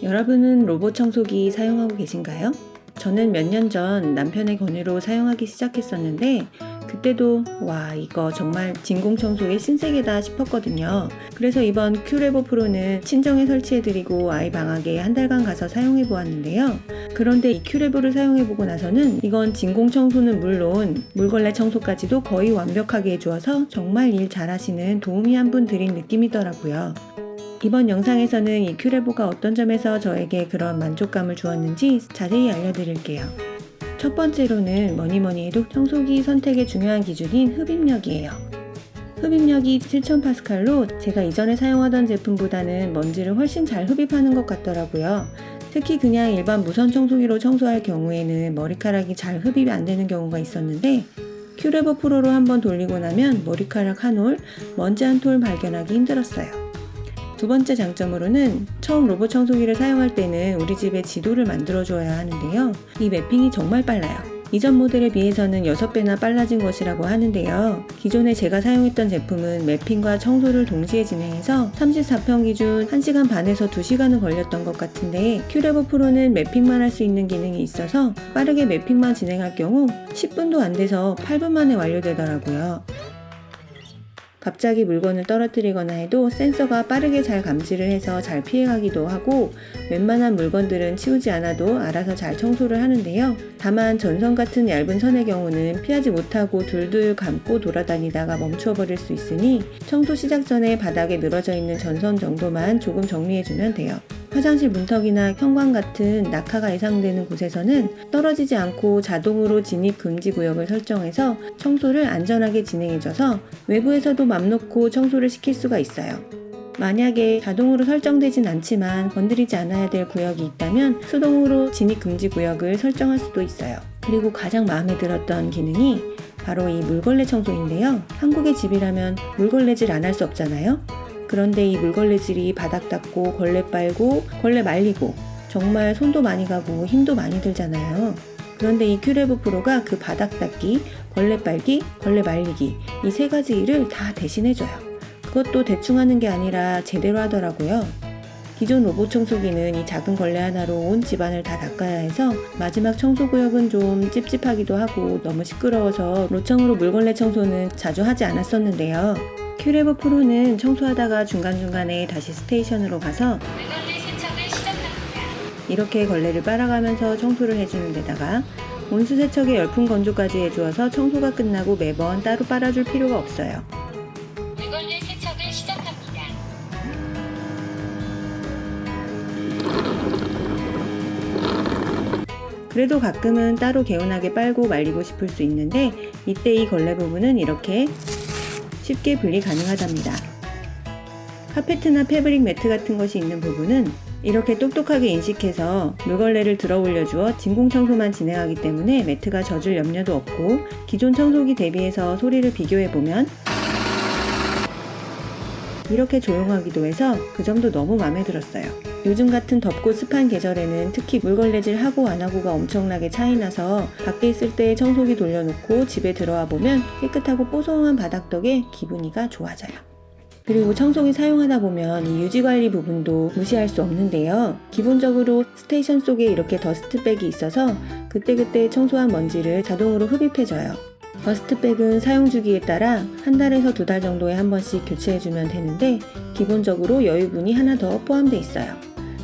여러분은 로봇 청소기 사용하고 계신가요? 저는 몇 년 전 남편의 권유로 사용하기 시작했었는데 그때도 와, 이거 정말 진공청소의 신세계다 싶었거든요. 그래서 이번 큐레보 프로는 친정에 설치해드리고 아이 방학에 한 달간 가서 사용해보았는데요. 그런데 이 큐레보를 사용해보고 나서는 이건 진공청소는 물론 물걸레 청소까지도 거의 완벽하게 해주어서 정말 일 잘하시는 도우미 한 분 들인 느낌이더라고요. 이번 영상에서는 이 큐레보가 어떤 점에서 저에게 그런 만족감을 주었는지 자세히 알려드릴게요. 첫 번째로는 뭐니뭐니 해도 청소기 선택의 중요한 기준인 흡입력이에요. 흡입력이 7000파스칼로 제가 이전에 사용하던 제품보다는 먼지를 훨씬 잘 흡입하는 것 같더라고요. 특히 그냥 일반 무선 청소기로 청소할 경우에는 머리카락이 잘 흡입이 안 되는 경우가 있었는데 큐레보 프로로 한번 돌리고 나면 머리카락 한 올, 먼지 한 톨 발견하기 힘들었어요. 두 번째 장점으로는 처음 로봇 청소기를 사용할 때는 우리 집에 지도를 만들어줘야 하는데요. 이 매핑이 정말 빨라요. 이전 모델에 비해서는 6배나 빨라진 것이라고 하는데요. 기존에 제가 사용했던 제품은 매핑과 청소를 동시에 진행해서 34평 기준 1시간 반에서 2시간은 걸렸던 것 같은데 큐레보 프로는 매핑만 할 수 있는 기능이 있어서 빠르게 매핑만 진행할 경우 10분도 안 돼서 8분 만에 완료되더라고요. 갑자기 물건을 떨어뜨리거나 해도 센서가 빠르게 잘 감지를 해서 잘 피해가기도 하고 웬만한 물건들은 치우지 않아도 알아서 잘 청소를 하는데요. 다만 전선 같은 얇은 선의 경우는 피하지 못하고 둘둘 감고 돌아다니다가 멈추어버릴 수 있으니 청소 시작 전에 바닥에 늘어져 있는 전선 정도만 조금 정리해주면 돼요. 화장실 문턱이나 현관 같은 낙하가 예상되는 곳에서는 떨어지지 않고 자동으로 진입 금지 구역을 설정해서 청소를 안전하게 진행해줘서 외부에서도 맘 놓고 청소를 시킬 수가 있어요. 만약에 자동으로 설정되진 않지만 건드리지 않아야 될 구역이 있다면 수동으로 진입 금지 구역을 설정할 수도 있어요. 그리고 가장 마음에 들었던 기능이 바로 이 물걸레 청소인데요. 한국의 집이라면 물걸레질 안 할 수 없잖아요. 그런데 이 물걸레질이 바닥 닦고 걸레 빨고 걸레 말리고 정말 손도 많이 가고 힘도 많이 들잖아요. 그런데 이 큐레보 프로가 그 바닥 닦기, 걸레 빨기, 걸레 말리기 이 세 가지 일을 다 대신해줘요. 그것도 대충 하는 게 아니라 제대로 하더라고요. 기존 로봇 청소기는 이 작은 걸레 하나로 온 집안을 다 닦아야 해서 마지막 청소 구역은 좀 찝찝하기도 하고 너무 시끄러워서 로청으로 물걸레 청소는 자주 하지 않았었는데요. 큐레보 프로는 청소하다가 중간중간에 다시 스테이션으로 가서 이렇게 걸레를 빨아가면서 청소를 해주는 데다가 온수 세척에 열풍 건조까지 해주어서 청소가 끝나고 매번 따로 빨아줄 필요가 없어요. 물걸레 세척을 시작합니다. 그래도 가끔은 따로 개운하게 빨고 말리고 싶을 수 있는데 이때 이 걸레 부분은 이렇게 쉽게 분리 가능하답니다. 카페트나 패브릭 매트 같은 것이 있는 부분은 이렇게 똑똑하게 인식해서 물걸레를 들어 올려주어 진공 청소만 진행하기 때문에 매트가 젖을 염려도 없고 기존 청소기 대비해서 소리를 비교해보면 이렇게 조용하기도 해서 그 점도 너무 마음에 들었어요. 요즘 같은 덥고 습한 계절에는 특히 물걸레질 하고 안 하고가 엄청나게 차이나서 밖에 있을 때 청소기 돌려놓고 집에 들어와 보면 깨끗하고 뽀송한 바닥 덕에 기분이가 좋아져요. 그리고 청소기 사용하다 보면 이 유지관리 부분도 무시할 수 없는데요. 기본적으로 스테이션 속에 이렇게 더스트백이 있어서 그때그때 청소한 먼지를 자동으로 흡입해줘요. 더스트백은 사용 주기에 따라 한 달에서 2달 정도에 한 번씩 교체해주면 되는데 기본적으로 여유분이 하나 더 포함되어 있어요.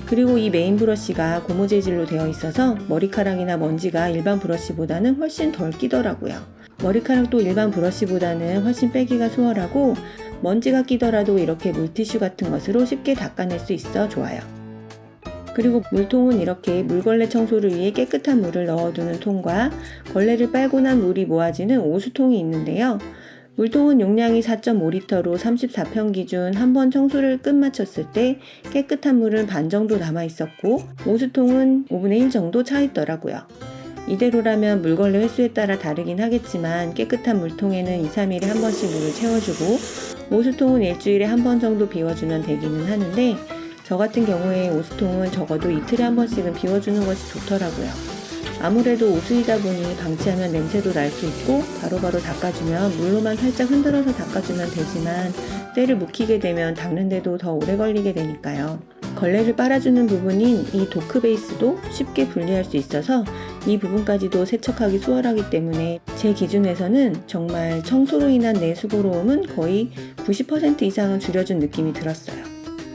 그리고 이 메인 브러쉬가 고무 재질로 되어 있어서 머리카락이나 먼지가 일반 브러쉬보다는 훨씬 덜 끼더라고요. 머리카락도 일반 브러쉬보다는 훨씬 빼기가 수월하고 먼지가 끼더라도 이렇게 물티슈 같은 것으로 쉽게 닦아낼 수 있어 좋아요. 그리고 물통은 이렇게 물걸레 청소를 위해 깨끗한 물을 넣어두는 통과 걸레를 빨고 난 물이 모아지는 오수통이 있는데요. 물통은 용량이 4.5리터로 34평 기준 한 번 청소를 끝마쳤을 때 깨끗한 물은 반 정도 남아 있었고 오수통은 5분의 1 정도 차 있더라고요. 이대로라면 물걸레 횟수에 따라 다르긴 하겠지만 깨끗한 물통에는 2, 3일에 한 번씩 물을 채워주고 오수통은 일주일에 한 번 정도 비워주면 되기는 하는데 저 같은 경우에 오수통은 적어도 이틀에 한 번씩은 비워주는 것이 좋더라고요. 아무래도 오수이다 보니 방치하면 냄새도 날 수 있고 바로바로 닦아주면 물로만 살짝 흔들어서 닦아주면 되지만 때를 묵히게 되면 닦는데도 더 오래 걸리게 되니까요. 걸레를 빨아주는 부분인 이 도크 베이스도 쉽게 분리할 수 있어서 이 부분까지도 세척하기 수월하기 때문에 제 기준에서는 정말 청소로 인한 내 수고로움은 거의 90% 이상은 줄여준 느낌이 들었어요.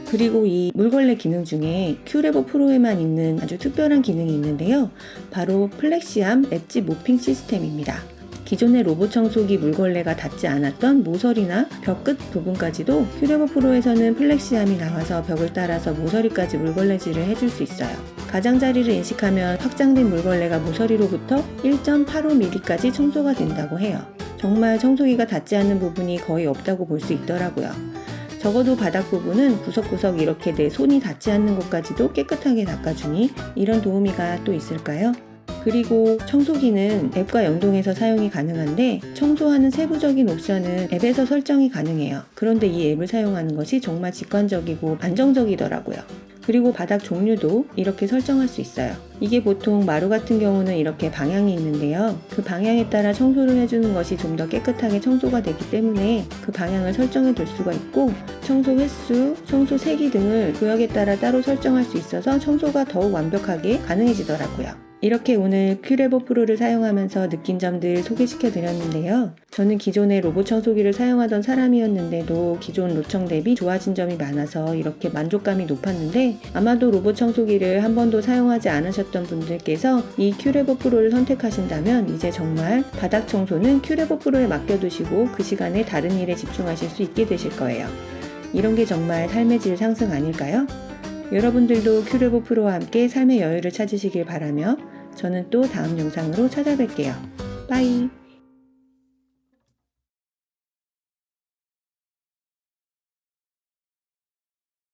그리고 이 물걸레 기능 중에 큐레버 프로에만 있는 아주 특별한 기능이 있는데요. 바로 플렉시암 엣지 모핑 시스템입니다. 기존의 로봇 청소기 물걸레가 닿지 않았던 모서리나 벽 끝 부분까지도 큐레버 프로에서는 플렉시암이 나와서 벽을 따라서 모서리까지 물걸레질을 해줄 수 있어요. 가장자리를 인식하면 확장된 물걸레가 모서리로부터 1.85mm까지 청소가 된다고 해요. 정말 청소기가 닿지 않는 부분이 거의 없다고 볼 수 있더라고요. 적어도 바닥 부분은 구석구석 이렇게 내 손이 닿지 않는 곳까지도 깨끗하게 닦아주니 이런 도우미가 또 있을까요? 그리고 청소기는 앱과 연동해서 사용이 가능한데 청소하는 세부적인 옵션은 앱에서 설정이 가능해요. 그런데 이 앱을 사용하는 것이 정말 직관적이고 안정적이더라고요. 그리고 바닥 종류도 이렇게 설정할 수 있어요. 이게 보통 마루 같은 경우는 이렇게 방향이 있는데요. 그 방향에 따라 청소를 해주는 것이 좀 더 깨끗하게 청소가 되기 때문에 그 방향을 설정해 둘 수가 있고 청소 횟수, 청소 세기 등을 구역에 따라 따로 설정할 수 있어서 청소가 더욱 완벽하게 가능해지더라고요. 이렇게 오늘 큐레버 프로를 사용하면서 느낀 점들 소개시켜 드렸는데요. 저는 기존의 로봇 청소기를 사용하던 사람이었는데도 기존 로청 대비 좋아진 점이 많아서 이렇게 만족감이 높았는데 아마도 로봇 청소기를 한 번도 사용하지 않으셨던 분들께서 이 큐레버 프로를 선택하신다면 이제 정말 바닥 청소는 큐레버 프로에 맡겨두시고 그 시간에 다른 일에 집중하실 수 있게 되실 거예요. 이런 게 정말 삶의 질 상승 아닐까요? 여러분들도 큐레버 프로와 함께 삶의 여유를 찾으시길 바라며 저는 또 다음 영상으로 찾아뵐게요. 빠이!